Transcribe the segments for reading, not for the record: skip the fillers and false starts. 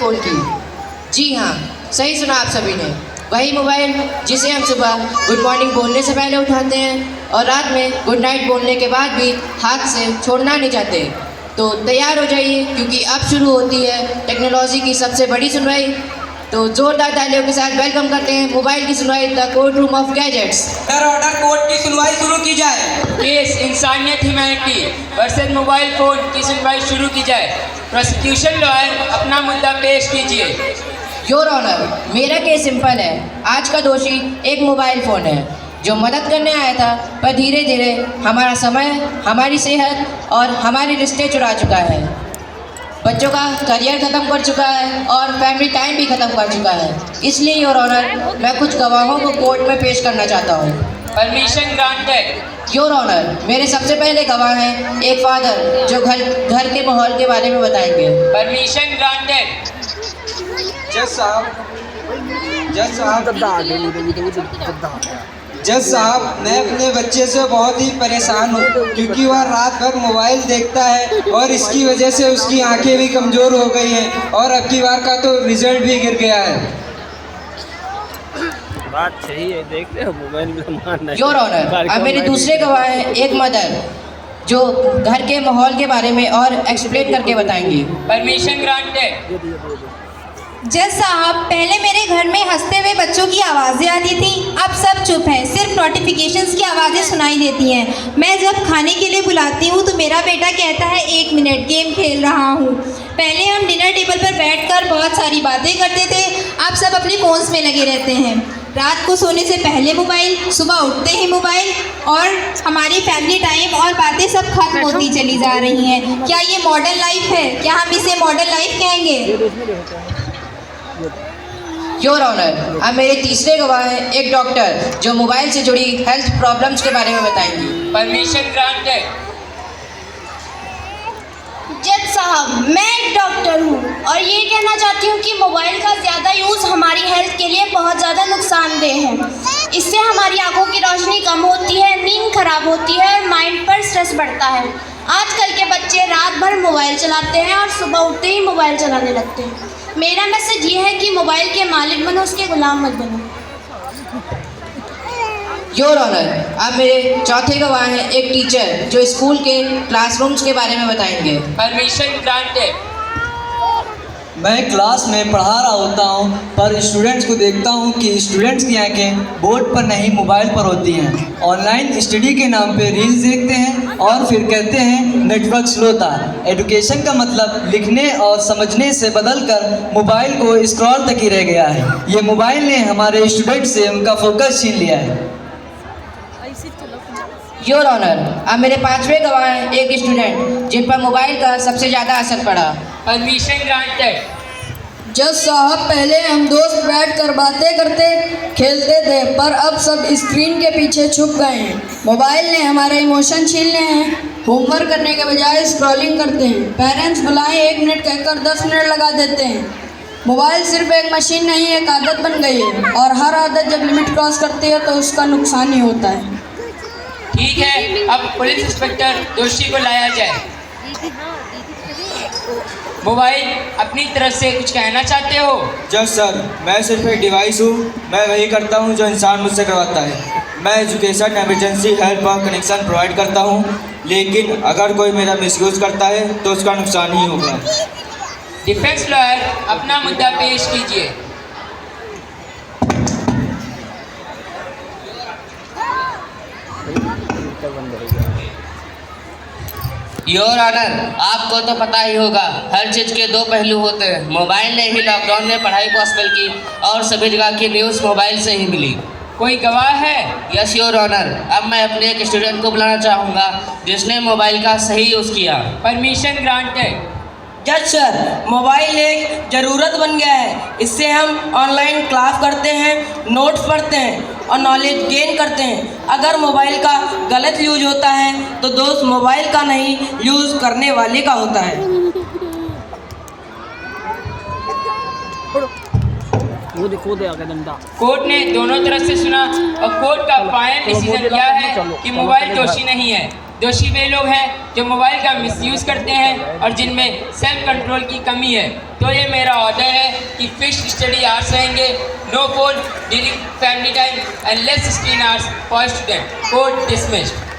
Phone की। जी हाँ, सही सुना आप सभी ने। वही मोबाइल जिसे हम सुबह गुड मॉर्निंग बोलने से पहले उठाते हैं और रात में गुड नाइट बोलने के बाद भी हाथ से छोड़ना नहीं चाहते। तो तैयार हो जाइए, क्योंकि अब शुरू होती है टेक्नोलॉजी की सबसे बड़ी सुनवाई। तो जोरदार तालियों के साथ वेलकम करते हैं मोबाइल की सुनवाई, the court room of gadgets. Order court की सुनवाई शुरू की जाए। केस इंसानियत ह्यूमैनिटी वर्सेस मोबाइल फ़ोन की सुनवाई शुरू की जाए। प्रोसिक्यूशन लॉयर अपना मुद्दा पेश कीजिए। योर ऑनर, मेरा केस सिंपल है। आज का दोषी एक मोबाइल फ़ोन है जो मदद करने आया था, पर धीरे धीरे हमारा समय, हमारी सेहत और हमारी रिश्ते चुरा चुका है। बच्चों का करियर ख़त्म कर चुका है और फैमिली टाइम भी ख़त्म कर चुका है। इसलिए योर ऑनर, मैं कुछ गवाहों को कोर्ट में पेश करना चाहता हूँ। Permission granted. योर ऑनर, मेरे सबसे पहले गवाह हैं एक फादर जो घर के माहौल के बारे में बताएंगे। Permission granted. जज साहब, मैं अपने बच्चे से बहुत ही परेशान हूँ, क्योंकि वह रात भर मोबाइल देखता है और इसकी वजह से उसकी आंखें भी कमज़ोर हो गई हैं और अब की बार का तो रिजल्ट भी गिर गया है। बात सही है, देखते हो मोबाइल में मारना। योर ऑनर, अब मेरे दूसरे गवाह हैं एक मदर जो घर के माहौल के बारे में और एक्सप्लेन करके बताएंगी। Permission granted. जज साहब, पहले मेरे घर में हंसते हुए बच्चों की आवाज़ें आती थी, अब सब चुप हैं, सिर्फ नोटिफिकेशंस की आवाज़ें सुनाई देती हैं। मैं जब खाने के लिए बुलाती हूँ तो मेरा बेटा कहता है 1 मिनट, गेम खेल रहा हूँ। पहले हम डिनर टेबल पर बैठकर बहुत सारी बातें करते थे, अब सब अपने फ़ोन्स में लगे रहते हैं। रात को सोने से पहले मोबाइल, सुबह उठते ही मोबाइल, और हमारी फैमिली टाइम और बातें सब खत्म होती चली जा रही हैं। क्या ये मॉडर्न लाइफ है? क्या हम इसे मॉडर्न लाइफ कहेंगे? योर ऑनर, अब मेरे तीसरे गवाह हैं एक डॉक्टर जो मोबाइल से जुड़ी हेल्थ प्रॉब्लम्स के बारे में बताएंगी। Permission granted. जज साहब, मैं एक डॉक्टर हूँ और ये कहना चाहती हूँ कि मोबाइल का ज़्यादा यूज़ हमारी हेल्थ के लिए बहुत ज़्यादा नुकसानदेह है। इससे हमारी आंखों की रोशनी कम होती है, नींद खराब होती है और माइंड पर स्ट्रेस बढ़ता है। आजकल के बच्चे रात भर मोबाइल चलाते हैं और सुबह उठते ही मोबाइल चलाने लगते हैं। मेरा मैसेज ये है कि मोबाइल के मालिक बनो, उसके गुलाम मत बनो। योर ऑनर, अब मेरे चौथे गवाह हैं एक टीचर जो स्कूल के क्लासरूम्स के बारे में बताएंगे। Permission granted. मैं क्लास में पढ़ा रहा होता हूँ, पर स्टूडेंट्स को देखता हूँ कि स्टूडेंट्स की आंखें बोर्ड पर नहीं मोबाइल पर होती हैं। ऑनलाइन स्टडी के नाम पे रील्स देखते हैं और फिर कहते हैं नेटवर्क स्लो था। एजुकेशन का मतलब लिखने और समझने से बदलकर मोबाइल को स्क्रॉल तक ही रह गया है। ये मोबाइल ने हमारे स्टूडेंट से उनका फोकस छीन लिया है। योर ऑनर, अब मेरे पांचवें गवाह हैं एक स्टूडेंट जिन पर मोबाइल का सबसे ज़्यादा असर पड़ा। Permission granted. जज साहब, पहले हम दोस्त बैठकर बातें करते खेलते थे, पर अब सब स्क्रीन के पीछे छुप गए हैं। मोबाइल ने हमारे इमोशन छीन लिए हैं। होमवर्क करने के बजाय स्क्रॉलिंग करते हैं। पेरेंट्स बुलाएं 1 मिनट कहकर 10 मिनट लगा देते हैं। मोबाइल सिर्फ एक मशीन नहीं, एक आदत बन गई है और हर आदत जब लिमिट क्रॉस करती है तो उसका नुकसान ही होता है। ठीक है, अब पुलिस इंस्पेक्टर दोषी को लाया जाए। मोबाइल, अपनी तरफ से कुछ कहना चाहते हो? जज सर, मैं सिर्फ एक डिवाइस हूँ। मैं वही करता हूँ जो इंसान मुझसे करवाता है। मैं एजुकेशन, इमरजेंसी हेल्प और कनेक्शन प्रोवाइड करता हूँ, लेकिन अगर कोई मेरा मिसयूज़ करता है तो उसका नुकसान ही होगा। डिफेंस लॉयर अपना मुद्दा पेश कीजिए। योर ऑनर, आपको तो पता ही होगा, हर चीज़ के 2 पहलू होते हैं। मोबाइल ने ही लॉकडाउन में पढ़ाई पॉसिबल की और सभी जगह की न्यूज़ मोबाइल से ही मिली। कोई गवाह है? यस योर ऑनर, अब मैं अपने एक स्टूडेंट को बुलाना चाहूँगा जिसने मोबाइल का सही यूज़ किया। Permission granted. जज सर, मोबाइल एक ज़रूरत बन गया है। इससे हम ऑनलाइन क्लास करते हैं, नोट्स पढ़ते हैं और नॉलेज गेन करते हैं। अगर मोबाइल का गलत यूज होता है तो दोष मोबाइल का नहीं, यूज़ करने वाले का होता है। कोर्ट ने दोनों तरफ से सुना और कोर्ट का फाइनल डिसीजन किया है कि मोबाइल दोषी नहीं है। दोषी वे लोग हैं जो मोबाइल का मिसयूज़ करते हैं और जिनमें सेल्फ कंट्रोल की कमी है। तो ये मेरा ऑर्डर है कि फिक्स्ड स्टडी आवर्स रहेंगे, no phone during family time and less screen hours for student. Court dismissed.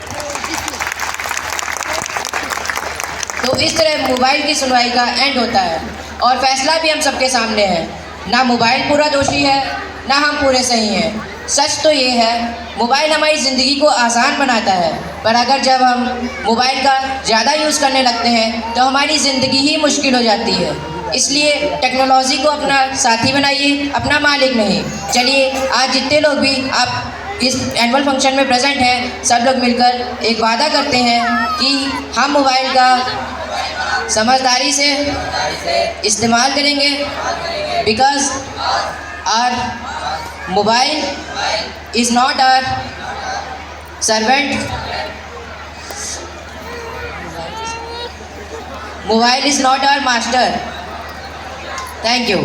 तो इस तरह मोबाइल की सुनवाई का एंड होता है और फैसला भी हम सबके सामने है। ना मोबाइल पूरा दोषी है, ना हम पूरे सही हैं। सच तो ये है, मोबाइल हमारी ज़िंदगी को आसान बनाता है, पर अगर जब हम मोबाइल का ज़्यादा यूज़ करने लगते हैं तो हमारी ज़िंदगी ही मुश्किल हो जाती है। इसलिए टेक्नोलॉजी को अपना साथी बनाइए, अपना मालिक नहीं। चलिए आज जितने लोग भी आप इस एनुअल फंक्शन में प्रेजेंट हैं, सब लोग मिलकर एक वादा करते हैं कि हम मोबाइल का समझदारी से इस्तेमाल करेंगे, because our mobile is not our servant, mobile is not our master. Thank you.